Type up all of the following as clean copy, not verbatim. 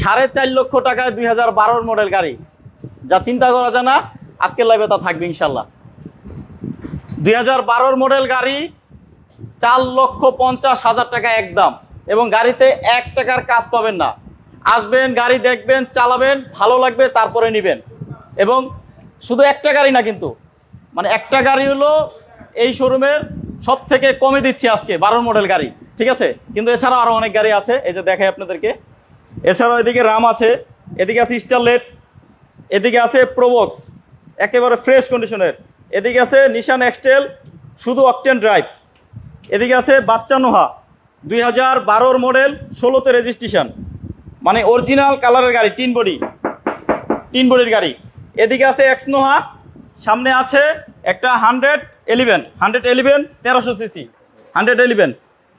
4.5 লক্ষ টাকায় 2012 মডেল গাড়ি, যা চিন্তা করা যায় না, আজকের লাইভে তা থাকবে ইনশাল্লাহ। 2012 মডেল গাড়ি 4,50,000 টাকা একদম, এবং গাড়িতে 1 টাকার কাজ পাবেন না। আসবেন, গাড়ি দেখবেন, চালাবেন, ভালো লাগবে, তারপরে নেবেন। এবং শুধু একটা গাড়ি না কিন্তু, মানে একটা গাড়ি হলো এই শোরুমের সব থেকে কমে দিচ্ছি আজকে 12 মডেল গাড়ি, ঠিক আছে। কিন্তু এছাড়াও আরও অনেক গাড়ি আছে, এই যে দেখাই আপনাদেরকে। এছাড়াও এদিকে রাম আছে, এদিকে আছে স্টারলেট, এদিকে আছে প্রোবক্স একেবারে ফ্রেশ কন্ডিশনের, এদিকে আছে নিশান এক্সটেল শুধু অকটেন ড্রাইভ, এদিকে আছে বাচ্চা নোহা 2012 মডেল 16তে রেজিস্ট্রেশন, মানে অরিজিনাল কালারের গাড়ি, টিন বডির গাড়ি। এদিকে আছে এক্স নোহা, সামনে আছে একটা 111 1300 সিসি 111।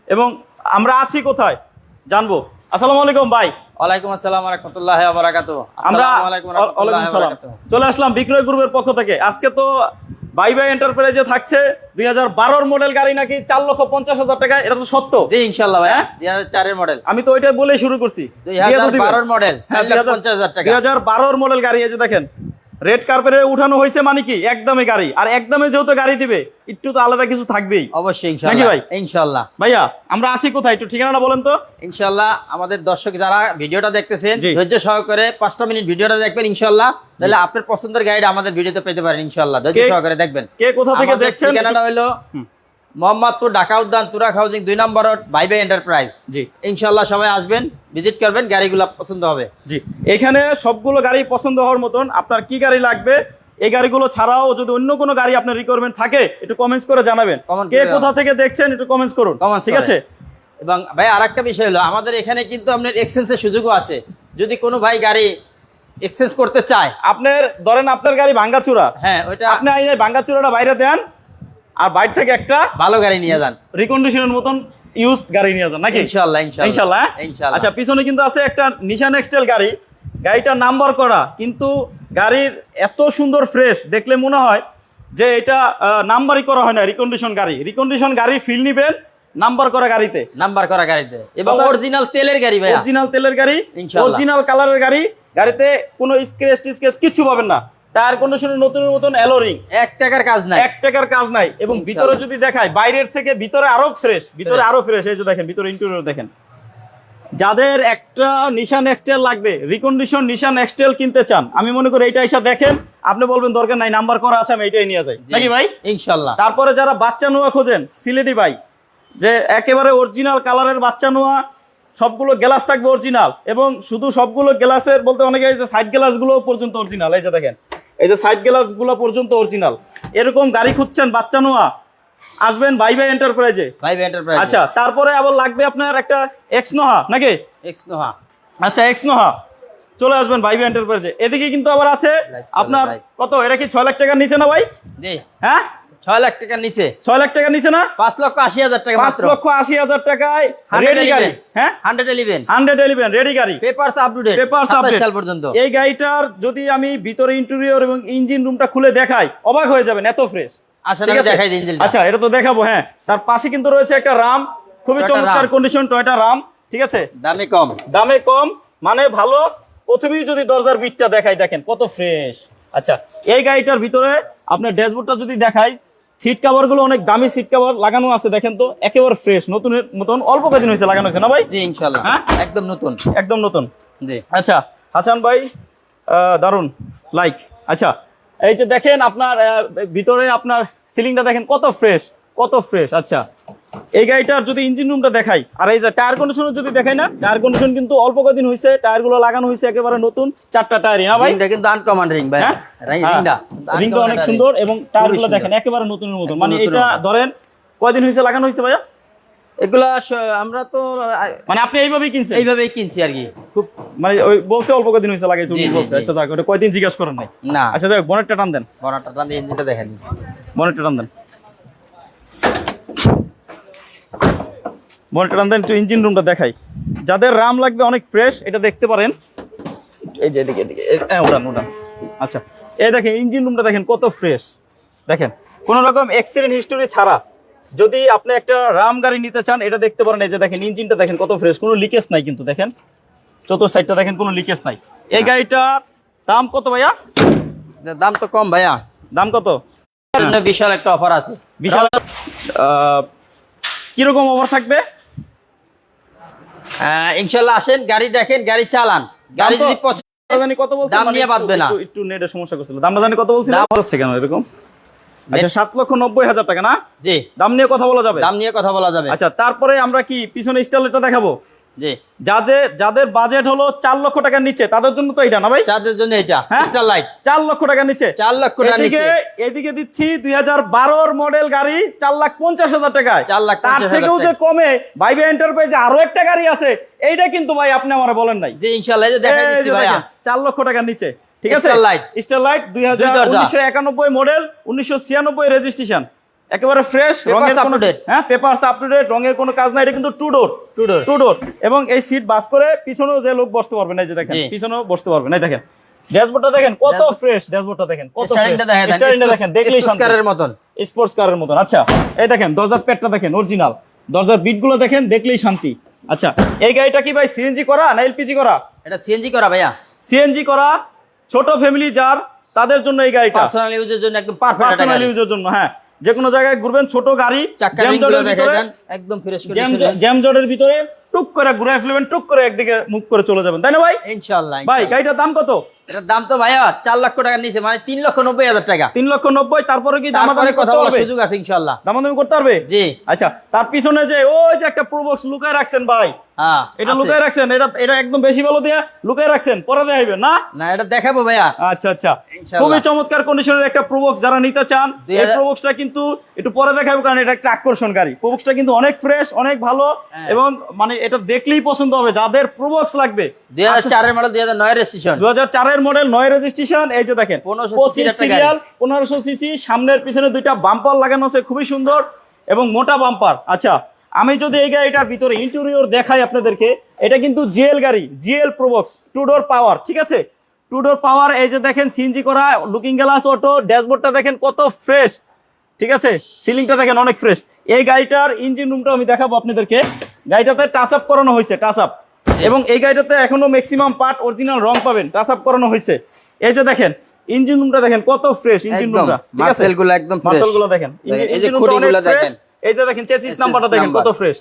এবং আমরা আছি কোথায় জানবো। আসসালামু আলাইকুম ভাই। ওয়ালাইকুম আসসালাম ওয়া রাহমাতুল্লাহি ওয়া বারাকাতুহু। আমরা আসসালামু আলাইকুম ওয়া রাহমাতুল্লাহি ওয়া বারাকাতুহু। চলে আসলাম বিক্রয় গ্রুপের পক্ষ থেকে। আজকে তো বাই এন্টারপ্রাইজে থাকছে 2012 মডেল গাড়ি নাকি 4,50,000 টাকা, এটা তো সত্য? জি ইনশাআল্লাহ ভাই, 2004 এর মডেল। আমি তো ওইটাই বলেই শুরু করছি। 2012 মডেল 4,50,000 টাকা। 2012 মডেল গাড়ি, এই যে দেখেন রেড কার্পেটে উঠানো হয়েছে, মানে কি একদমে গাড়ি। আর একদমে যেহেতু গাড়ি দিবে, একটু তো আলাদা কিছু থাকবেই অবশ্যই ইনশাআল্লাহ। নাকি ভাই? ইনশাআল্লাহ। ভাইয়া আমরা আছি কোথায়, একটু ঠিকানাটা বলেন তো। ইনশাআল্লাহ আমাদের দর্শক যারা ভিডিওটা দেখতেছেন, ধৈর্য সহকারে 5টা মিনিট ভিডিওটা দেখবেন ইনশাআল্লাহ, তাহলে আপনার পছন্দের গাড়িটা আমাদের ভিডিওতে পেতে পারেন ইনশাআল্লাহ। ধৈর্য সহকারে দেখবেন। কে কোথা থেকে দেখছেন? ঠিকানাটা হলো মোহাম্মদপুর ঢাকা উদ্যান তুরাগ হাউজিং 2 নম্বর রোড, বাই এন্টারপ্রাইজ। জি ইনশাআল্লাহ সবাই আসবেন, ভিজিট করবেন, গাড়িগুলো পছন্দ হবে। জি এখানে সবগুলো গাড়ি পছন্দ হওয়ার মতন। আপনার কি গাড়ি লাগবে, এই গাড়িগুলো ছাড়াও যদি অন্য কোনো গাড়ি আপনার রিকোয়ারমেন্ট থাকে একটু কমেন্টস করে জানাবেন। কে কোথা থেকে দেখছেন একটু কমেন্টস করুন, ঠিক আছে। এবং ভাই আরেকটা বিষয় হলো, আমাদের এখানে কিন্তু আপনার এক্সচেঞ্জের সুযোগও আছে। যদি কোনো ভাই গাড়ি এক্সচেঞ্জ করতে চায়, আপনার ধরেন আপনার গাড়ি ভাঙ্গাচুরা, হ্যাঁ ওইটা আপনি আইনে ভাঙ্গাচুরাটা বাইরে দেন, আর বাইরে থেকে একটা ভালো গাড়ি নিয়ে যান, রিকন্ডিশনের মতন ইউজ গাড়ি নিয়ে যান নাকি? ইনশাআল্লাহ ইনশাআল্লাহ। আচ্ছা পিছনে কিন্তু আছে একটা নিশান এক্সটেল গাড়ি, গাড়িটা নাম্বার করা, কিন্তু গাড়ির এত সুন্দর ফ্রেশ, দেখলে মনে হয় যে এটা নাম্বারই করা হয় না, রিকন্ডিশন গাড়ি ফিল নিবেন নাম্বার করা গাড়িতে, এবং অরিজিনাল তেলের গাড়ি ভাই, অরিজিনাল তেলের গাড়ি, অরিজিনাল কালারের গাড়ি। গাড়িতে কোনো স্ক্র্যাচ টিস্ক্র্যাচ কিছু পাবেন না, টায়ার কন্ডিশনের নতুনের মতন অ্যালোরিং, 1 টাকার কাজ নাই, এবং ভিতরে যদি দেখায় বাইরের থেকে ভিতরে আরো ফ্রেশ, এই যে দেখেন ভিতরে ইন্টেরিয়র দেখেন। যাদের একটা নিশান এক্সটেল লাগবে, রিকন্ডিশন নিশান এক্সটেল কিনতে চান, আমি মনে করি এইটা এসে দেখেন, আপনি বলবেন দরকার নাই, নাম্বার করা আছে, আমি এটাই নিয়ে যাই নাকি ভাই? ইনশাআল্লাহ। তারপরে যারা বাচ্চা নোয়া খোঁজেন, সিলেটি ভাই, যে একেবারে অরিজিনাল কালারের বাচ্চা নোয়া, সবগুলো গ্লাস থাকবে অরিজিনাল, এবং শুধু সবগুলো গ্লাসের বলতে অনেকে এই যে সাইড গ্লাসগুলো পর্যন্ত অরিজিনাল, এই যে দেখেন এই যে সাইড গ্লাসগুলো পর্যন্ত অরিজিনাল, এরকম গাড়ি খুঁজছেন বাচ্চা নোয়া, আসবেন বাই এন্টারপ্রাইজে। আচ্ছা তারপরে আবার লাগবে আপনার একটা এক্স নোহা নাকি? আচ্ছা এক্স নোহা চলে আসবেন বাই এন্টারপ্রাইজে। এদিকে কিন্তু আবার আছে আপনার কত, এটা কি 6 লাখ টাকার নিচে না ভাই? হ্যাঁ 6 লাখ টাকার নিচে, 6 লাখ টাকার নিচে না, 5,80,000 টাকা, 5,80,000 টাকায় রেডি গাড়ি। হ্যাঁ 111 রেডি গাড়ি, পেপারস আপডেট সাল পর্যন্ত। এই গাড়িটার যদি আমি ভিতরে ইন্টেরিয়র এবং ইঞ্জিন রুমটা খুলে দেখাই, অবাক হয়ে যাবেন, এত ফ্রেশ। আচ্ছা এটা তো দেখাবো। হ্যাঁ তার পাশে কিন্তু রয়েছে একটা রাম, খুবই চমৎকার কন্ডিশন, টয়োটা রাম, ঠিক আছে। দামে কম মানে ভালো। প্রথমেই যদি দরজার বিটটা দেখাই, দেখেন কত ফ্রেশ। আচ্ছা এই গাড়িটার ভিতরে আপনার ড্যাশবোর্ডটা যদি দেখাই, সিট কভার গুলো অনেক দামি সিট কভার লাগানো আছে, দেখেন তো একেবারে ফ্রেশ, নতুনের মতন। অল্প কদিন হয়েছে লাগানো হয়েছে না ভাই? জি ইনশাআল্লাহ, হ্যাঁ একদম নতুন। জি আচ্ছা হাসান ভাই দারুন লাইক। আচ্ছা এই যে দেখেন আপনার ভিতরে আপনার সিলিংটা দেখেন কত ফ্রেশ। আচ্ছা এই গাড়িটার যদি ইঞ্জিন রুমটা দেখাই, আর এই যে টায়ার কন্ডিশন যদি দেখাই না, টায়ার কন্ডিশন কিন্তু অল্প কদিন হয়েছে, টায়ার গুলো লাগানো হয়েছে একেবারে নতুন, 4টা টায়ারই না ভাই? এটা কিন্তু আনকমন রিং ভাই, রিংটা অনেক সুন্দর, এবং টায়ার গুলো দেখেন একেবারে নতুনের মতো। মানে এটা ধরেন কয়দিন হয়েছে লাগানো হয়েছে ভাইয়া? এগুলা আমরা তো মানে আপনি এইভাবেই কিনছি আর কি, খুব মানে ওই বলছে অল্প কদিন হয়েছে লাগাইছে উনি বলছে। আচ্ছা যাক, ওটা কয়দিন জিজ্ঞাসা করেন নাই না। আচ্ছা যাক, বনেটটা টান দেন, ইঞ্জিনটা দেখেন, বনেটটা টান দেন, একটু ইঞ্জিন রুমটা দেখাই। যাদের রাম লাগবে অনেক ফ্রেশ, এটা দেখতে পারেন। এই যে এদিকে উড়ান। আচ্ছা এই দেখেন ইঞ্জিন রুমটা দেখেন কত ফ্রেশ, দেখেন কোনো রকম অ্যাক্সিডেন্ট হিস্টোরি ছাড়া। যদি আপনি একটা রাম গাড়ি নিতে চান, এটা দেখতে পারেন। এই যে দেখেন ইঞ্জিনটা দেখেন কত ফ্রেশ, কোনো লিকেজ নাই কিন্তু, দেখেন চতুর্থ সাইডটা দেখেন কোনো লিকেজ নাই। এই গাড়িটার দাম কত ভাইয়া? দাম তো কম ভাইয়া। দাম কত? বিশাল একটা অফার আছে। বিশাল কিরকম অফার থাকবে? ইনশাল্লাহ আসেন, গাড়ি দেখেন, গাড়ি চালান, গাড়ি যদি জানি কত বলছেন, দাম নিয়ে বাঁধবে না। একটু নেটের সমস্যা করছিল, দামটা জানি কত বলছিল, হচ্ছে কেন এরকম? আচ্ছা 7,90,000 টাকা না? জি, দাম নিয়ে কথা বলা যাবে, দাম নিয়ে কথা বলা যাবে। আচ্ছা তারপরে আমরা কি পিছনে স্টাইলটা দেখাবো? জি, যাদের বাজেট হলো 4 লক্ষ টাকার নিচে তাদের জন্য তো এটা না ভাই? চাঁদের জন্য এটা স্টার লাইট 4 লক্ষ টাকার নিচে, 4 লক্ষ টাকার নিচে। এদিকে দিচ্ছি 2012 মডেল গাড়ি 4,50,000 টাকায়। 4,50,000 তার থেকেও যে কমে ভাইবে এন্টারপ্রাইজে আরো একটা গাড়ি আছে, এইটা কিন্তু ভাই আপনি আমারে বলেন নাই। জি ইনশাআল্লাহ এই যে দেখাই দিচ্ছি ভাইয়া, 4 লক্ষ টাকার নিচে, ঠিক আছে? স্টারলাইট 1991 মডেল, 1996 রেজিস্ট্রেশন, একেবারে ফ্রেশ, রঙের কোনো পেপারস আপ টু ডেট, রঙের কোনো কাজ নাই। এটা কিন্তু টু ডোর এবং এই সিট বাস করে পিছনেও যে লোক বসতে পারবে না, এই যে দেখেন পিছনেও বসতে পারবে না। দেখেন ড্যাশবোর্ডটা দেখেন কত ফ্রেশ, ড্যাশবোর্ডটা দেখেন কত ফ্রেশ, স্টারিংটা দেখেন দেখলেই শান্তি, কারের মতন, স্পোর্টস কারের মতন। আচ্ছা এই দেখেন দরজার প্যাডটা দেখেন অরিজিনাল, দরজার বিটগুলো দেখেন দেখলেই শান্তি। আচ্ছা এই গাড়িটা কি ভাই সিএনজি করা না এলপিজি করা? এটা সিএনজি করা ভাইয়া, সিএনজি করা। ছোট ফ্যামিলি যার তাদের জন্য এই গাড়িটা, পার্সোনাল ইউজের জন্য একদম পারফেক্ট, পার্সোনাল ইউজের জন্য। হ্যাঁ যে কোনো জায়গায় ঘুরবেন, ছোট গাড়ি, একদম ফ্রেশ করে জ্যামজটের ভিতরে টুক করে ঘুরে ফেলবেন, টুক করে একদিকে মুভ করে চলে যাবেন, তাই না ভাই? ইনশাআল্লাহ। ভাই গাড়িটার দাম কত? এটার দাম তো ভাইয়া 4 লক্ষ টাকার নিচে, মানে 3,90,000 টাকা। 3,90,000। তারপরে কি দামাদামি কথা করতে বলার পারবে? সুযোগ আছে ইনশাআল্লাহ, দামাদামি করতে পারবে? জি। আচ্ছা তার পিছনে যে ওই যে একটা প্রোবক্স লুকায় রাখছেন ভাই, হ্যাঁ এটা লুকায় রাখছেন, এটা একদম বেশি ভালো দিয়ে লুকায় রাখছেন, পরে দেখাইবে না? না এটা দেখাবো ভাইয়া। আচ্ছা আচ্ছা, খুবই চমৎকার কন্ডিশনের একটা প্রোবক্স, যারা নিতে চান এই প্রোবক্সটা কিন্তু একটু পরে দেখাবো, কারণ এটা একটা আকর্ষণ গাড়ি। প্রোবক্সটা কিন্তু অনেক ফ্রেশ, অনেক ভালো, এবং মানে এটা দেখলেই পছন্দ হবে যাদের প্রোবক্স লাগবে। 2004 এর মডেল, 2009 রেজিস্ট্রেশন, 2004 এর মডেল, 9 রেজিস্ট্রেশন। এই যে দেখেন 25 সিরিয়াল, 1500 সিসি, সামনের পিছনে দুইটা বাম্পার লাগানো আছে, খুবই সুন্দর এবং মোটা বাম্পার। আচ্ছা আমি যদি এই গাড়িটার ভিতরে ইন্টেরিয়র দেখাই আপনাদেরকে, এটা কিন্তু জিএল গাড়ি, জিএল প্রোবক্স, টু ডোর পাওয়ার, ঠিক আছে? টু ডোর পাওয়ার। এই যে দেখেন সিএনজি করা, লুকিং গ্লাস অটো, ড্যাশবোর্ডটা দেখেন কত ফ্রেশ, ঠিক আছে? সিলিংটা দেখেন অনেক ফ্রেশ। এই গাড়িটার ইঞ্জিন রুমটা আমি দেখাবো আপনাদেরকে। গাড়িটাতে টাচ আপ করানো হয়েছে, টাচ আপ, এবং এই গাড়িটাতে এখনো ম্যাক্সিমাম পার্ট অরিজিনাল রং পাবেন, টাচ আপ করানো হয়েছে। এই যে দেখেন ইঞ্জিন রুমটা দেখেন কত ফ্রেশ, ইঞ্জিন রুমটা, ঠিক আছে? মাসেলগুলো একদম ফ্রেশ, মাসেলগুলো দেখেন, এই যে খুঁটিগুলো দেখেন, এই যে দেখেন চেসিস নাম্বারটা দেখেন কত ফ্রেশ।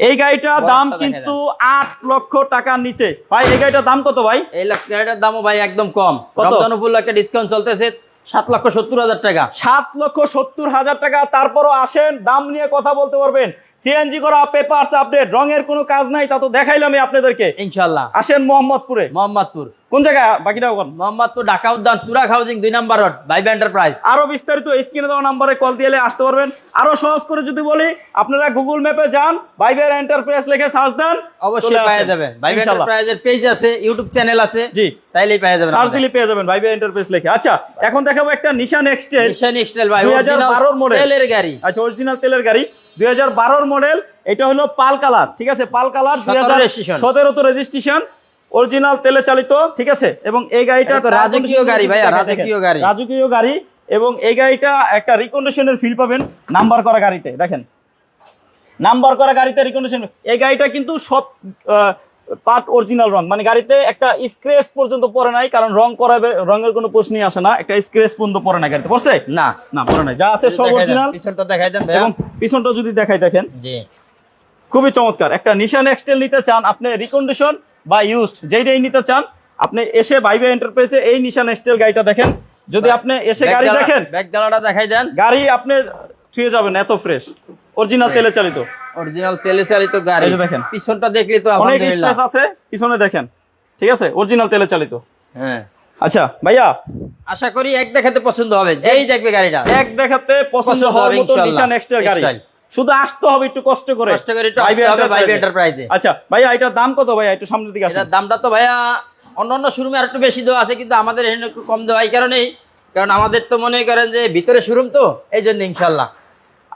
এই গাড়িটার দাম কিন্তু 8 লক্ষ টাকার নিচে। ভাই এই গাড়িটার দাম কত ভাই? এই গাড়িটার দামও ভাই একদম কম, রমজান উপলক্ষে ডিসকাউন্ট চলতেছে 7,70,000 টাকা। 7,70,000 টাকা। তারপরও আসেন, দাম নিয়ে কথা বলতে পারবেন। সিএনজি করা, পেপারস আপডেট, রঙের কোনো কাজ নাই, তা তো দেখাইলামই আপনাদেরকে। ইনশাআল্লাহ আসেন মোহাম্মদপুরে। মোহাম্মদপুর কোন জায়গা? বাকিটা কোন? মোহাম্মদপুর ঢাকা উদ্যান, তুরাগ হাউজিং 2 নম্বর রোড, ভাইবে এন্টারপ্রাইজ। আরো বিস্তারিত স্ক্রিনে দেওয়া নম্বরে কল দিয়ে আসতে পারবেন। আরো সহজ করে যদি বলি, আপনারা গুগল ম্যাপে যান, ভাইবে এন্টারপ্রাইজ লিখে সার্চ দেন, অবশ্যই পেয়ে যাবেন। ভাইবে এন্টারপ্রাইজের পেজ আছে, ইউটিউব চ্যানেল আছে, জি তাইলেই পেয়ে যাবেন, সার্চ দিলে পেয়ে যাবেন ভাইবে এন্টারপ্রাইজ লিখে। আচ্ছা এখন দেখাবো একটা নিশান এক্সটেল, নিশান এক্সটেল ভাই, 2012 মডেল তেলের গাড়ি। আচ্ছা অরিজিনাল তেলের গাড়ি, 2012 মডেল। এটা হলো পাল কালার, ঠিক আছে? পাল কালার, 2017 তো রেজিস্ট্রেশন, অরিজিনাল তেলে চালিত, ঠিক আছে? এবং এই গাড়িটা রাজকীয় গাড়ি ভাইয়া, রাজকীয় গাড়ি, রাজকীয় গাড়ি। এবং এই গাড়িটা একটা রিকন্ডিশনের ফিল পাবেন নাম্বার করা গাড়িতে। দেখেন নাম্বার করা গাড়িতে রিকন্ডিশন। এই গাড়িটা কিন্তু সব পার্ট অরিজিনাল রং, মানে গাড়িতে একটা স্ক্র্যাচ পর্যন্ত পড়ে নাই, কারণ রং করাবে, রঙের কোনো প্রশ্নই আসে না। একটা স্ক্র্যাচ পর্যন্ত পড়ে নাই গাড়িতে, পড়ছে না? না পড়ে নাই, যা আছে সব অরিজিনাল। পিছনটা দেখাই দেন ভাইয়া, এবং পিছনটা যদি দেখাই দেখেন, জি খুবই চমৎকার। একটা নিশান এক্সটেল নিতে চান আপনি, রিকন্ডিশন বা ইউজড যেইটাই নিতে চান, আপনি এসে ভাইবে এন্টারপ্রাইজে এই নিশান এক্সটেল গাড়িটা দেখেন। যদি আপনি এসে গাড়ি দেখেন, ব্যাকডালাটা দেখাই দেন, গাড়ি আপনি ছুঁয়ে যাবেন, এত ফ্রেশ, অরিজিনাল তেলে চালিত, অরিজিনাল তেলে চালিত গাড়ি। এই যে দেখেন পিছনটা দেখলে তো অনেক স্পেস আছে, পিছনে দেখেন, ঠিক আছে? অরিজিনাল তেলে চালিত। হ্যাঁ আচ্ছা ভাইয়া, আশা করি এক দেখাতে পছন্দ হবে, যেই দেখবে গাড়িটা এক দেখাতে পছন্দ হওয়ার মতো নিশান এক্সটেল গাড়ি। শুধু আসতে হবে একটু কষ্ট করে, ভাইবে এন্টারপ্রাইজে। আচ্ছা ভাইয়া এটার দাম কত ভাইয়া? একটু সামনের দিকে আসেন। এটার দামটা তো ভাইয়া অন্যান্য শোরুমে আর একটু বেশি দেওয়া আছে, কিন্তু আমাদের এখানে একটু কম দেওয়া, এই কারণেই, কারণ আমাদের তো মনে করেন যে ভিতরে শোরুম, তো এই জন্য ইনশাল্লাহ।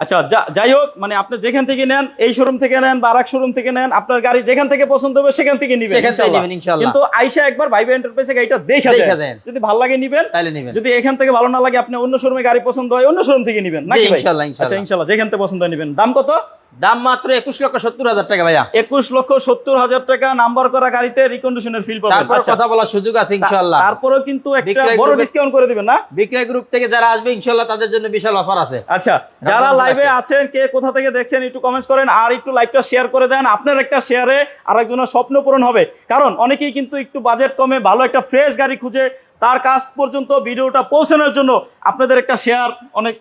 আচ্ছা যাই হোক, মানে আপনি যেখান থেকে নেন, এই শোরুম থেকে নেন বা আরেক শোরুম থেকে নেন, আপনার গাড়ি যেখান থেকে পছন্দ হবে সেখান থেকে নিবেন ইনশাআল্লাহ। কিন্তু আইসা একবার ভাইবে এন্টারপ্রাইজে গাড়িটা দেখা দেন, যদি ভালো লাগে নিবেন, তাহলে নিবেন। যদি এখান থেকে ভালো না লাগে, আপনি অন্য শোরুমে গাড়ি পছন্দ হয়, অন্য শোরুম থেকে নিবেন নাকি ভাই? ইনশাআল্লাহ। আচ্ছা ইনশাআল্লাহ, যেখান থেকে পছন্দ হয় নিবেন। দাম কত? দাম মাত্র 21,70,000 টাকা ভাইয়া। 21,70,000 টাকা নাম্বার করা গাড়িতে রিকন্ডিশনের ফিল পাবেন। তারপর কথা বলার সুযোগ আছে ইনশাআল্লাহ। তারপরেও কিন্তু একটা বিক্রয় বড় গ্রুপে- ডিসকাউন্ট করে দিবেন না? বিক্রয় গ্রুপ থেকে যারা আসবে ইনশাআল্লাহ তাদের জন্য বিশাল অফার আছে। আচ্ছা, যারা লাইভে আছেন কে কোথা থেকে দেখছেন একটু কমেন্টস করেন, আর একটু লাইভটা শেয়ার করে দেন। আপনার একটা শেয়ারে আরেকজনের স্বপ্ন পূরণ হবে, কারণ অনেকেই কিন্তু একটু বাজেট কমে ভালো একটা ফ্রেশ গাড়ি খুঁজে, তার কাছ পর্যন্ত ভিডিওটা পৌঁছানোর জন্য আপনাদের একটা শেয়ার অনেক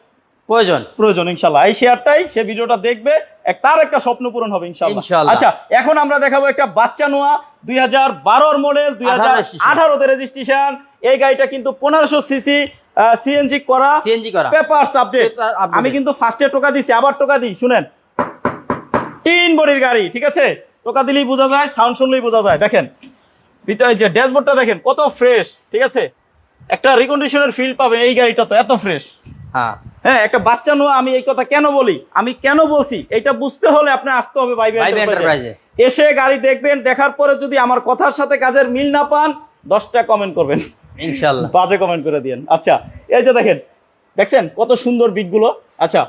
প্রয়োজন। ইনশাআল্লাহ এই শেয়ারটাই সে ভিডিওটা দেখবে, তার একটা স্বপ্ন পূরণ হবে ইনশাআল্লাহ। আচ্ছা, এখন আমরা দেখাবো একটা বাচ্চা নোয়া 2012 মডেল, 2018 রেজিস্ট্রেশন। এই গাড়িটা কিন্তু 1500 সিসি সিএনজি করা, পেপারস আপডেট। আমি কিন্তু ফার্স্টে টোকা দিছি, আবার টোকা দিই, শুনেন। 3 বডির গাড়ি, ঠিক আছে? টোকা দিলেই বোঝা যায়, সাউন্ড শুনলেই বোঝা যায়। দেখেন ভিতরে যে ড্যাশবোর্ডটা দেখেন কত ফ্রেশ, ঠিক আছে? একটা রিকন্ডিশনের ফিল পাবে এই গাড়িটা, তো এত ফ্রেশ। হ্যাঁ, একটা বাচ্চা নোয়া। আমি এই কথা কেন বলি, আমি কেন বলছি, এটা বুঝতে হলে আপনি আসতে হবে ভাইবে এন্টারপ্রাইজে। এসে গাড়ি দেখবেন, দেখার পরে যদি আমার কথার সাথে কাজের মিল না পান 10টা কমেন্ট করবেন ইনশাআল্লাহ, বাজে কমেন্ট করে দিয়েন। আচ্ছা, এই যে দেখেন, দেখছেন কত সুন্দর বিটগুলো। আচ্ছা,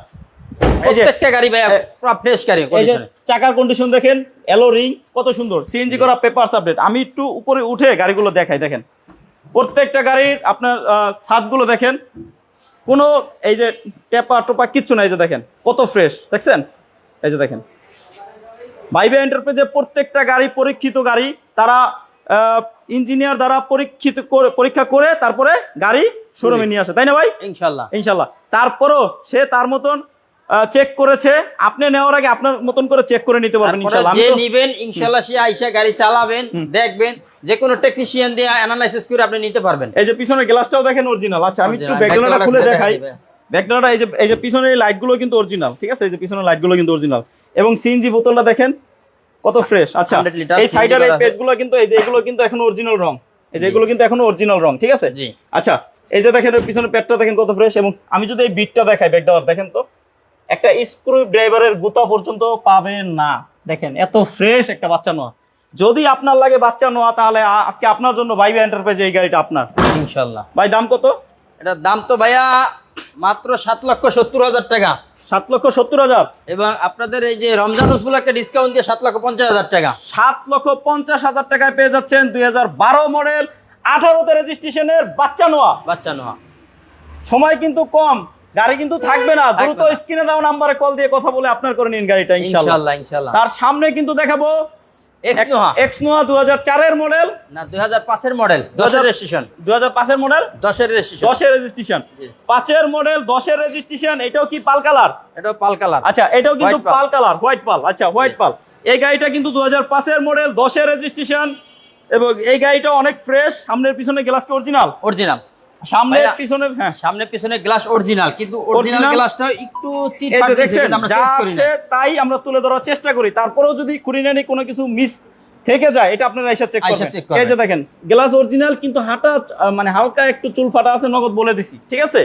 এই যে প্রত্যেকটা গাড়ি ভাই পুরো ফ্রেশ গাড়ি, এই যে চাকার কন্ডিশন দেখেন, এলো রিং কত সুন্দর, সিএনজি করা, পেপারস আপডেট। আমি একটু উপরে উঠে গাড়িগুলো দেখাই। দেখেন প্রত্যেকটা গাড়ির আপনার ছাদগুলো দেখেন, কোনো এই যে টেপা টোপা কিচ্ছু না। এই যে দেখেন কত ফ্রেশ, দেখছেন? এই যে দেখেন ভাইবে এন্টারপ্রাইজে প্রত্যেকটা গাড়ি পরীক্ষিত গাড়ি, তারা ইঞ্জিনিয়ার দ্বারা পরীক্ষা করে তারপরে গাড়ি শোরুমে নিয়ে আসে, তাই না ভাই? ইনশাল্লাহ। তারপরও সে তার মতন চেক করেছে, আপনি নেওয়ার আগে আপনার মতন করে চেক করে নিতে পারবেন ইনশাআল্লাহ। যে নেবেন ইনশাআল্লাহ সে আইসা গাড়ি চালাবেন, দেখবেন, যে কোনো টেকনিশিয়ান দিয়ে অ্যানালাইসিস করে আপনি নিতে পারবেন। এই যে পিছনের গ্লাসটাও দেখেন অরিজিনাল। আচ্ছা, আমি একটু ব্যাকগ্রাউন্ডটা খুলে দেখাই। ব্যাকগ্রাউন্ডটা এই যে পিছনের লাইটগুলো কিন্তু অরিজিনাল, ঠিক আছে? এই যে পিছনের লাইটগুলো কিন্তু অরিজিনাল, এবং সিএনজি বোতলটা দেখেন কত ফ্রেশ। আচ্ছা, এই সাইডের এই পেজগুলো কিন্তু এই যে এগুলো কিন্তু এখনো অরিজিনাল রং, এই যে এগুলো কিন্তু এখনো অরিজিনাল রং, ঠিক আছে? আচ্ছা, এই যে দেখেন পিছনের পেটটা দেখেন কত ফ্রেশ, এবং আমি যদি এই বিটটা দেখাই, ব্যাকডাওয়ার দেখেন তো, একটা স্ক্রু ড্রাইভারের গুতা পর্যন্ত পাবেন না। দেখেন এত ফ্রেশ একটা বাচ্চা নোয়া। যদি আপনার লাগে বাচ্চা নোয়া, তাহলে আজকে আপনার জন্য ভাইবে এন্টারপ্রাইজে এই গাড়িটা আপনার ইনশাআল্লাহ। ভাই দাম কত? এটার দাম তো ভাইয়া মাত্র 7,70,000 টাকা। 7,70,000। এবং আপনাদের এই যে রমজান উপলক্ষে ডিসকাউন্ট দিয়ে 7,50,000 টাকা। 7,50,000 টাকায় পেয়ে যাচ্ছেন 2012 মডেল 18তে রেজিস্ট্রেশনের বাচ্চা নোয়া। সময় কিন্তু কম, গাড়ি কিন্তু থাকবে না। দ্রুত স্ক্রিনে দেওয়া নাম্বারে কল দিয়ে কথা বলে আপনার করে নিন গাড়িটা ইনশাআল্লাহ। তার সামনে কিন্তু দেখাবো এক্স নোয়া 2004 এর মডেল না 2005 এর মডেল, 10 এর রেজিস্ট্রেশন। 2005 এর মডেল, 10 এর রেজিস্ট্রেশন। 5 এর মডেল, 10 এর রেজিস্ট্রেশন। এটাও কি পাল কালার? এটাও পাল কালার। আচ্ছা, এটাও কিন্তু পাল কালার, হোয়াইট পাল। আচ্ছা, হোয়াইট পাল। এই গাড়িটা কিন্তু 2005 এর মডেল, 10 এর রেজিস্ট্রেশন, এবং এই গাড়িটা অনেক ফ্রেশ। সামনের পিছনে গ্লাস কি অরিজিনাল? সামনে পিছনে, হ্যাঁ সামনে পিছনে গ্লাস অরিজিনাল, কিন্তু অরিজিনাল গ্লাসটা একটু চিটফাট দিয়েছে, কিন্তু আমরা চেক করি না, তাই আমরা তুলে ধরার চেষ্টা করি। তারপরেও যদি খুঁড়িনানি কোনো কিছু মিস থেকে যায়, এটা আপনারা এসে চেক করবেন। এই যে দেখেন গ্লাস অরিজিনাল, কিন্তু হাঁটা মানে হালকা একটু চুল ফাটা আছে, নগদ বলে দিছি, ঠিক আছে?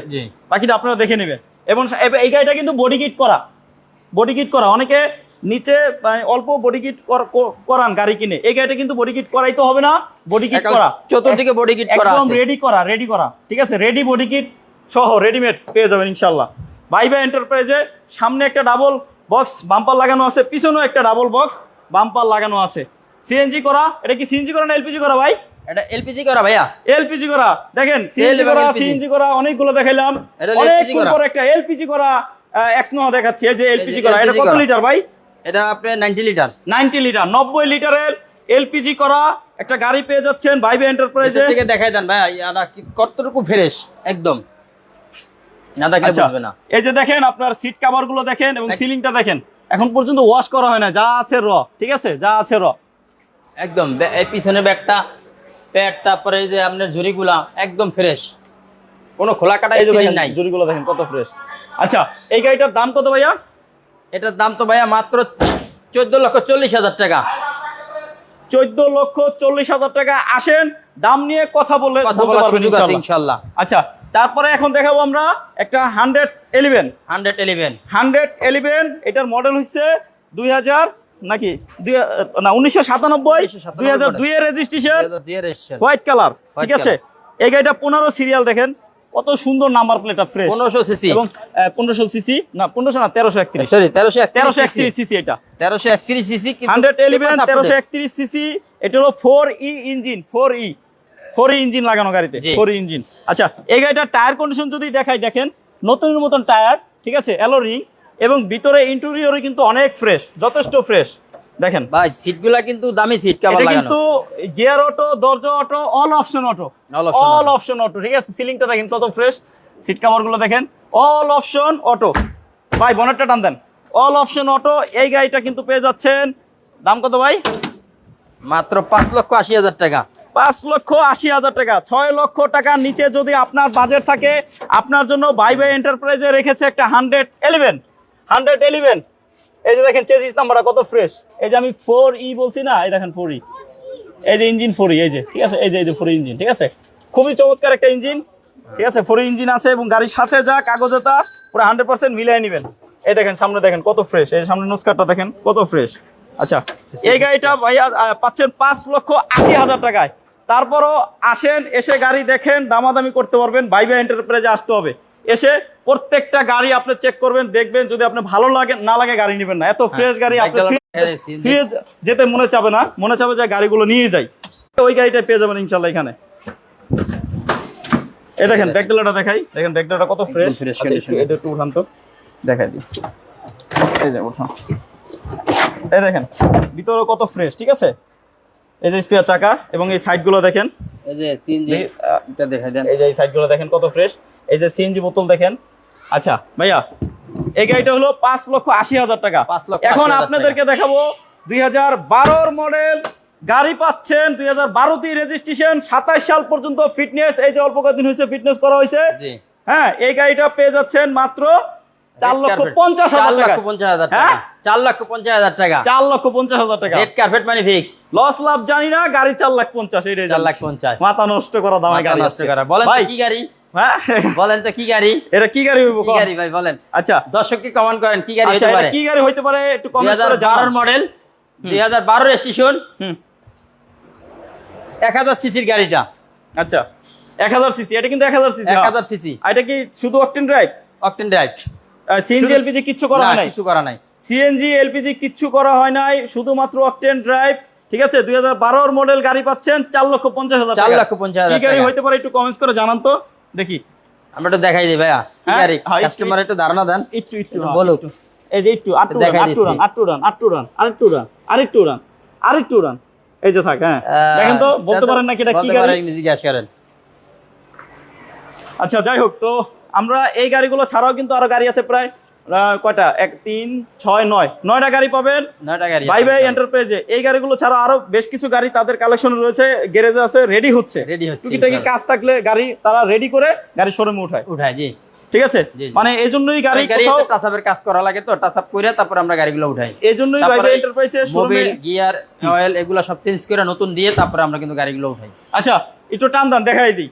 বাকিটা আপনারা দেখে নেবেন। এবং এই গাড়িটা কিন্তু বডি কিট করা। অনেকে নিচে অল্প বডি কিট করান গাড়ি কিনে, এই গাড়িটা কিন্তু বডি কিট করাই তো হবে না, বডি কিট করা, চতুর্দিকে বডি কিট করা, একদম রেডি করা, ঠিক আছে? রেডি বডি কিট সহ রেডিমেড পেয়ে যাবেন ইনশাআল্লাহ। ভাইবে এন্টারপ্রাইজে সামনে একটা ডাবল বক্স বাম্পার লাগানো আছে, পিছনেও একটা ডাবল বক্স বাম্পার লাগানো আছে। সিএনজি করা। এটা কি সিএনজি করা না এলপিজি করা ভাই? এটা এলপিজি করা ভাইয়া, এলপিজি করা। দেখেন সিএনজি করা অনেকগুলো দেখাইলাম, অনেকক্ষণ পর একটা এলপিজি করা এক্স নোয়া দেখাচ্ছি। এই যে এলপিজি করা, এটা কত লিটার ভাই? এটা আপনি 90 লিটার 90 লিটারের এলপিজি করা একটা গাড়ি পেয়ে যাচ্ছেন ভাইবে এন্টারপ্রাইজে। থেকে দেখাই দেন ভাই, এটা কি কতটুকু ফ্রেশ একদম, না দেখলে বুঝবে না। এই যে দেখেন আপনার সিট কভার গুলো দেখেন, এবং সিলিংটা দেখেন, এখন পর্যন্ত ওয়াশ করা হয় না, যা আছে র, ঠিক আছে? যা আছে র একদম। এই পিছনে ব্যাগটা, প্যাড, তারপরে এই যে আপনার ঝুড়িগুলা একদম ফ্রেশ, কোনো খোলা কাটা সিলিং নাই, ঝুড়িগুলো দেখেন কত ফ্রেশ। আচ্ছা, এই গাড়িটার দাম কত ভাইয়া? এটার দাম তো ভাইয়া মাত্র 14,40,000 টাকা। 14,40,000 টাকা। আসেন দাম নিয়ে কথা বলার সুযোগ আছে ইনশাআল্লাহ। আচ্ছা, তারপরে এখন দেখাবো আমরা একটা 111। এটার মডেল হচ্ছে 2000 নাকি 1997, 2002 এর রেজিস্ট্রেশন, হোয়াইট কালার, ঠিক আছে? এই গাড়িটা 15 সিরিয়াল দেখেন কত সুন্দর নাম্বার প্লেটটা ফ্রেশ 1500 সিসি এবং 1500 সিসি না 1500 না 1331 সরি 1331 সিসি এটা 1331 সিসি কিন্তু 111 1331 সিসি এটা হলো 4E ইঞ্জিন 4E ইঞ্জিন লাগানো গাড়িতে জি। 4E engine. আচ্ছা এই গাড়িটার টায়ার কন্ডিশন যদি দেখাই দেখেন নতুনের মতন টায়ার, ঠিক আছে, অ্যালো রিং এবং ভিতরে ইন্টেরিয়রে কিন্তু অনেক ফ্রেশ, যথেষ্ট ফ্রেশ। দেখেন ভাই সিটগুলা কিন্তু দামি সিট কভার এটা লাগানো কিন্তু গিয়ার অটো, দরজা auto, all option auto, All option all option auto, ঠিক আছে। সিলিংটা দেখেন কত ফ্রেশ, সিট কভার গুলো দেখেন অল অপশন অটো। ভাই বনেটটা টান দেন, অল অপশন অটো। এই গাড়িটা কিন্তু পেয়ে যাচ্ছেন, দাম কত ভাই? মাত্র 5,80,000 টাকা। 5,80,000 টাকা। 6 লক্ষ টাকার নিচে যদি আপনার বাজেট থাকে, আপনার জন্য ভাই এন্টারপ্রাইজে রেখেছে একটা 111। এই যে দেখেন চেসিস নাম্বারটা কত ফ্রেশ। এই যে আমি 4E বলছি না, এই দেখেন 4E, এই যে ইঞ্জিন 4E, এই যে, ঠিক আছে, এই যে 4E ইঞ্জিন, ঠিক আছে, খুবই চমৎকার একটা ইঞ্জিন, ঠিক আছে। 4E ইঞ্জিন আছে এবং গাড়ির সাথে যা কাগজেতা পুরো 100% মিলিয়ে নেবেন। এই দেখেন সামনে দেখেন কত ফ্রেশ, এই সামনে নোজকারটা দেখেন কত ফ্রেশ। আচ্ছা এই গাড়িটা ভাইয়া পাচ্ছেন 5,80,000 টাকায়। তারপরও আসেন, এসে গাড়ি দেখেন, দামাদামি করতে পারবেন। ভাইবা এন্টারপ্রাইজে আসতে হবে, এসে প্রত্যেকটা গাড়ি আপনি চেক করবেন, দেখবেন, যদি আপনি ভালো লাগে না লাগে গাড়ি নেবেন না। এত ফ্রেশ গাড়ি আপনি ফিরে যেতে মনে চাবে না, মনে চাবে যে গাড়িগুলো নিয়ে যাই। ওই গাড়িটা পেয়ে যাবেন ইনশাল্লাহ এখানে। এই দেখেন ব্যাকডেলাটা দেখাই, দেখেন ব্যাকডেলাটা কত ফ্রেশ। এটা একটু উঠান তো, দেখাই দিই। এই যে উঠান, এই দেখেন ভিতরে কত ফ্রেশ, ঠিক আছে। এই যে স্পেয়ার চাকা এবং এই সাইডগুলো দেখেন, এই যে সিএনজি এটা দেখাই দেন, এই যে এই সাইডগুলো দেখেন কত ফ্রেশ। এই যে সিএনজি বোতল দেখেন। আচ্ছা ভাইয়া এই গাড়িটা হলো 5,80,000 টাকা। 5,80,000 এখন আপনাদেরকে দেখাবো 2012 মডেল গাড়ি পাচ্ছেন, 2012 রেজিস্ট্রেশন, 27 সাল পর্যন্ত ফিটনেস। এই যে অল্প কয়েকদিন হয়েছে ফিটনেস করা হয়েছে, জি হ্যাঁ। এই গাড়িটা পেয়ে যাচ্ছেন মাত্র 4,50,000 টাকা। 4,50,000 টাকা, হ্যাঁ? 4,50,000 টাকা, 4,50,000 টাকা। রেড কার্পেট মানে ফিক্সড। লস লাভ জানি না, গাড়ি 4,50,000, এটাই 4,50,000 মাথা নষ্ট করা দামে গাড়ি নষ্ট করা। বলেন তো ভাই, কি গাড়ি, হ্যাঁ বলেন তো কি গাড়ি, এটা কি গাড়ি হইব? কি গাড়ি ভাই বলেন। আচ্ছা দর্শককে কমেন্ট করেন কি গাড়ি আচ্ছা হতে এটা পারে। কি গাড়ি হইতে পারে একটু কমেন্ট করে 2012 জানান। মডেল, 2012 রেজিস্ট্রেশন, হুম 1000 সিসির গাড়িটা। আচ্ছা 1000 সিসি, এটা কিন্তু 1000 সিসি। 1000 সিসি, এটা কি শুধু octane drive? Octane drive, CNG LPG কিচ্ছু করা হয় নাই? কিছু করা নাই। সিএনজি এলপিজি কিচ্ছু করা হয় নাই, শুধুমাত্র অকটেন ড্রাইভ, ঠিক আছে। 2012 মডেল গাড়ি পাচ্ছেন 4,50,000 টাকা। 4,50,000 কি গাড়ি টাকা। হইতে পারে একটু কমেন্টস করে জানান তো দেখি। আমরা একটু দেখাই দিই ভাইয়া কি হ্যাঁ, গাড়ি, হ্যাঁ, কাস্টমার একটু ধারণা দেন। একটু বলো। এই যে একটু আরেকটু দেখাই দিচ্ছি। উড়ান, আরেকটু উড়ান। এই যে থাক, হ্যাঁ দেখেন তো, বলতে পারেন নাকি এটা কি গাড়ি? জিজ্ঞাসা করেন। আচ্ছা যাই হোক, তো আমরা এই গাড়িগুলো ছাড়াও কিন্তু আরো গাড়ি আছে প্রায় কয়টা, 1 3 6 9 9টা গাড়ি পাবেন 9টা গাড়ি ভাই এন্টারপ্রাইজে। এই গাড়িগুলো ছাড়া আরো বেশ কিছু গাড়ি তাদের কালেকশনে রয়েছে, গ্যারেজে আছে, রেডি হচ্ছে। টুকিটাকি কাজ থাকলে গাড়ি তারা রেডি করে গাড়ি শোরুমে উঠায়, জি ঠিক আছে। মানে এই জন্যই গাড়ি কোথাও টাচআপের কাজ করা লাগে, তো টাচআপ করে তারপর আমরা গাড়িগুলো উঠাই। এই জন্যই ভাই এন্টারপ্রাইজে শোরুমে মোবিল, গিয়ার, অয়েল এগুলো সব চেঞ্জ করে নতুন দিয়ে তারপর আমরা কিন্তু গাড়িগুলো উঠাই। আচ্ছা একটু টান দেন, দেখাই দিই,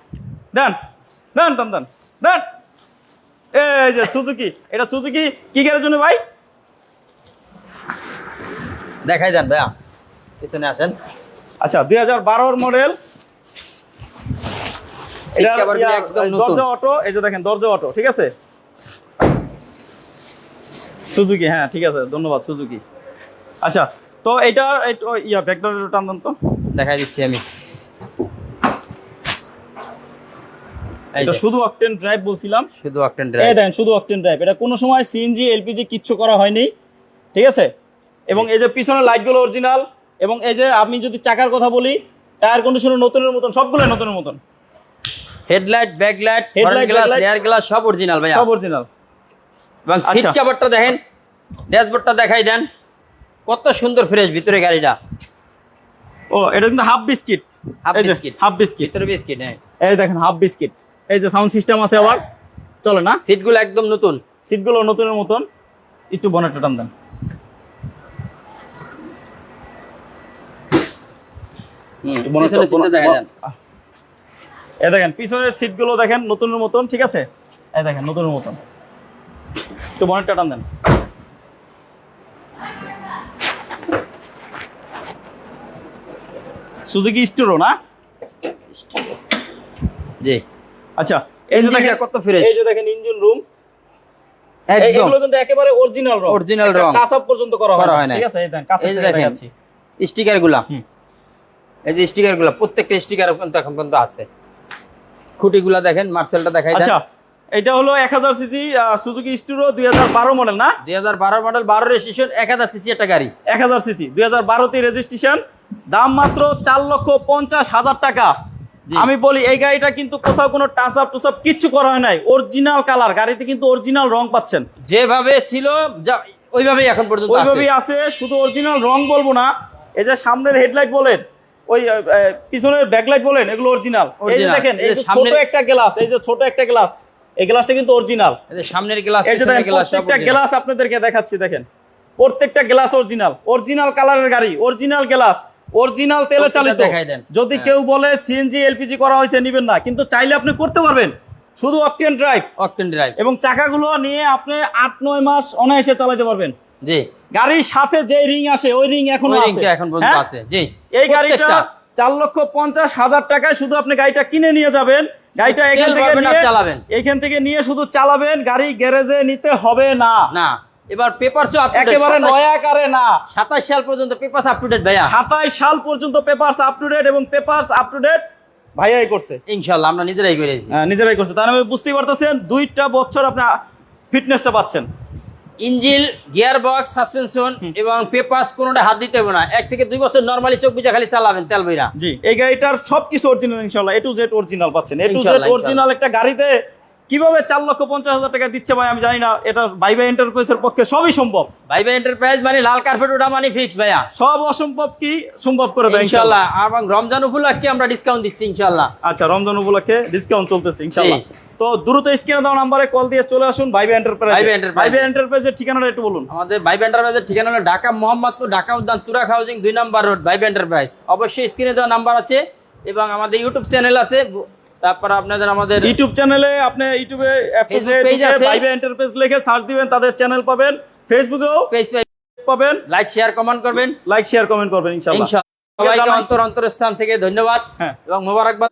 দেন দেন টান দেন দেন। এই যে সুজুকি, এটা সুজুকি কি গাড়ির জন্য ভাই? দেখাই দেন ভাইয়া, পিছনে আসেন। আচ্ছা 2012 মডেল, সিট কভারগুলো একদম নতুন। দরজা অটো, এই যে দেখেন দরজা অটো, ঠিক আছে। সুজুকি, হ্যাঁ ঠিক আছে, ধন্যবাদ সুজুকি। আচ্ছা তো এটা ভেক্টর টান দেন তো, দেখাই দিচ্ছি আমি। এটা শুধু অকটেন ড্রাইভ বলছিলাম, শুধু অকটেন এই ড্রাইভ। দেখেন শুধু অকটেন ড্রাইভ। এটা কোনো সময় সিএনজি এলপিজি কিচ্ছু করা হয়নি, ঠিক আছে। এবং এই যে পিছনের লাইটগুলো অরিজিনাল, এবং এই যে আমি যদি চাকার কথা বলি, টায়ার কন্ডিশন নতুনের মতন, সবগুলো নতুনের মতন। Headlight, backlight, headlight, glass, backlight rear glass সব অরিজিনাল ভাইয়া, সব অরিজিনাল। এবং সিট কভারটা দেখেন, ড্যাশবোর্ডটা দেখাই দেন, কত সুন্দর ফ্রেশ ভিতরে গাড়িটা। ও এটা কিন্তু half biscuit, half biscuit, half biscuit, ভিতরে বিস্কিট। হ্যাঁ এই দেখেন হাফ বিস্কিট। এই যে সাউন্ড সিস্টেম আছে আবার, চলে না? সিটগুলো একদম নতুন, সিটগুলো নতুনের মতন। একটু বনেটটা টান দেন, পিছনের সিটটা দেখাই দেন। এই দেখেন পিছনের সিটগুলো দেখেন নতুনের মতন, ঠিক আছে। এই দেখেন নতুনের মতন, একটু বনেটটা টান দেন। সুজুকি স্টোরো না? জি আচ্ছা এই যে ইঞ্জিনটা দেখেন কত ফ্রেশ, এই যে দেখেন ইঞ্জিন রুম, একদম এগুলো কিন্তু একেবারে অরিজিনাল রং, Original রং। টাচ আপ পর্যন্ত করা হয় হয় না, না। ঠিক আছে? এই দেখেন কাছে এই যে থেকে দেখেন দেখাচ্ছি। স্টিকার গুলা, হুম। এই যে স্টিকার গুলা, প্রত্যেকটা স্টিকার কিন্তু এখন পর্যন্ত আছে। খুঁটিগুলা দেখেন, মার্সেলটা দেখাই দেন। আচ্ছা, এটা হলো 1000 সিসি সুজুকি স্টুরো 2012 মডেল না? 2012 মডেল, 12 রেজিস্ট্রেশন, 1000 সিসি একটা গাড়ি। 1000 সিসি 2012 তে রেজিস্ট্রেশন, দাম মাত্র 4,50,000 টাকা। জি। আমি বলি এই গাড়িটা কিন্তু কোথাও কোনো টাচ আপ টুচ আপ কিচ্ছু করা হয় নাই, অরিজিনাল কালার, গাড়িতে কিন্তু অরিজিনাল রং পাচ্ছেন, যেভাবে ছিল ওইভাবেই এখন পর্যন্ত আছে। ওইভাবেই আছে। শুধু অরিজিনাল রং বলবো না, এই যে সামনের হেডলাইট বলেন, ওই পিছনের ব্যাকলাইট বলেন, এগুলো অরিজিনাল। এই যে Original। দেখেন, এই এই যে যে ছোট সামনের- একটা গ্লাস, এই যে ছোট একটা গ্লাস, এই গ্লাসটা কিন্তু অরিজিনাল। এই যে সামনের গ্লাস, এই যে পিছনের দেখেন গ্লাস, সব প্রত্যেকটা original। গ্লাস আপনাদেরকে দেখাচ্ছি, দেখেন প্রত্যেকটা গ্লাস অরিজিনাল, অরিজিনাল কালারের গাড়ি, অরিজিনাল গ্লাস, অরিজিনাল তেলে প্রত্যেকটা চালিত। দেখাই দেন। যদি হ্যাঁ। কেউ বলে সিএনজি এলপিজি করা হয়েছে নিবেন না, কিন্তু চাইলে আপনি করতে পারবেন, শুধু অকটেন ড্রাইভ অকটেন ড্রাইভ। এবং চাকাগুলো নিয়ে আপনি 8-9 মাস অনায়াসে চালাতে পারবেন। জি, গাড়ির সাথে যে রিং আসে ওই রিং এখনো ওই আছে, রিংটা এখন পর্যন্ত হ্যাঁ? আছে। জি, এই গাড়িটা প্রত্যেকটা। 4,50,000 টাকায় শুধু আপনি গাড়িটা কিনে নিয়ে যাবেন, গাড়িটা এখান তেল থেকে ভরবেন আর নিয়ে চালাবেন। এখান থেকে নিয়ে শুধু চালাবেন, গাড়ি গ্যারেজে নিতে হবে না, না, এবার পেপারসও আপ টু ডেট, একেবারে নয়া আকারে না। 27 সাল পর্যন্ত পেপারস আপ টু ডেট ভাইয়া। 27 সাল পর্যন্ত পেপারস আপ টু ডেট, এবং পেপারস আপ টু ডেট ভাইয়াই করছে, ইনশাআল্লাহ আমরা নিজেরাই করেছি। নিজেরাই করছে। তার মানে বুঝতেই পারতেছেন 2টা বছর আপনি ফিটনেসটা পাচ্ছেন। ইঞ্জিন, গিয়ার বক্স, সাসপেনশন এবং পেপারস কোনোটা হাত দিতে হবে না। 1 থেকে 2 বছর নরমালি চোখ বুজা খালি চালাবেন তেল বইরা। জি, এই গাড়িটার সবকিছু অরিজিনাল ইনশাআল্লাহ, এ টু জেড অরিজিনাল পাচ্ছেন। এ টু জেড ইনশাআল্লাহ, অরিজিনাল একটা গাড়িতে কিভাবে 4,50,000 টাকা দিচ্ছে ভাই আমি জানি না, এটা ভাইবা এন্টারপ্রাইজের পক্ষে সবই সম্ভব। ভাইবা এন্টারপ্রাইজ মানে লাল কার্পেট ওটা মানে ফিক্স ভাইয়া। সব অসম্ভব কি সম্ভব করে দেয় ইনশাআল্লাহ। ইনশাআল্লাহ। এবং রমজান উপলক্ষে আমরা ডিসকাউন্ট দিচ্ছি ইনশাআল্লাহ। আচ্ছা, রমজান উপলক্ষে ডিসকাউন্ট চলতেছে ইনশাআল্লাহ। জি। তো দ্রুত স্ক্রিনে দেওয়া নাম্বারে কল দিয়ে চলে আসুন ভাইবা এন্টারপ্রাইজ। ভাইবা এন্টারপ্রাইজ। ভাইবা এন্টারপ্রাইজের ঠিকানাটা একটু বলুন। আমাদের ভাইবা এন্টারপ্রাইজের ঠিকানা হলো ঢাকা মোহাম্মদপুর, ঢাকা উদ্যান, তুরাক হাউজিং 2 নম্বর রোড, ভাইবা এন্টারপ্রাইজ। অবশ্যই স্ক্রিনে দেওয়া নাম্বার আছে এবং আমাদের ইউটিউব চ্যানেল আছে। তারপর আপনাদের আমাদের ইউটিউব চ্যানেলে আপনি ইউটিউবে অ্যাপসে Facebook page যে আছে। ভাইবা এন্টারপ্রাইজ লিখে সার্চ দিবেন, তাদের চ্যানেল পাবেন। ফেসবুকেও পেজ পাবেন, লাইক শেয়ার কমেন্ট করবেন লাইক শেয়ার কমেন্ট করবেন ইনশাআল্লাহ। ইনশাআল্লাহ। সবাইকে জানাই। অন্তর অন্তরস্থান থেকে ধন্যবাদ হ্যাঁ। এবং মোবারকবাদ।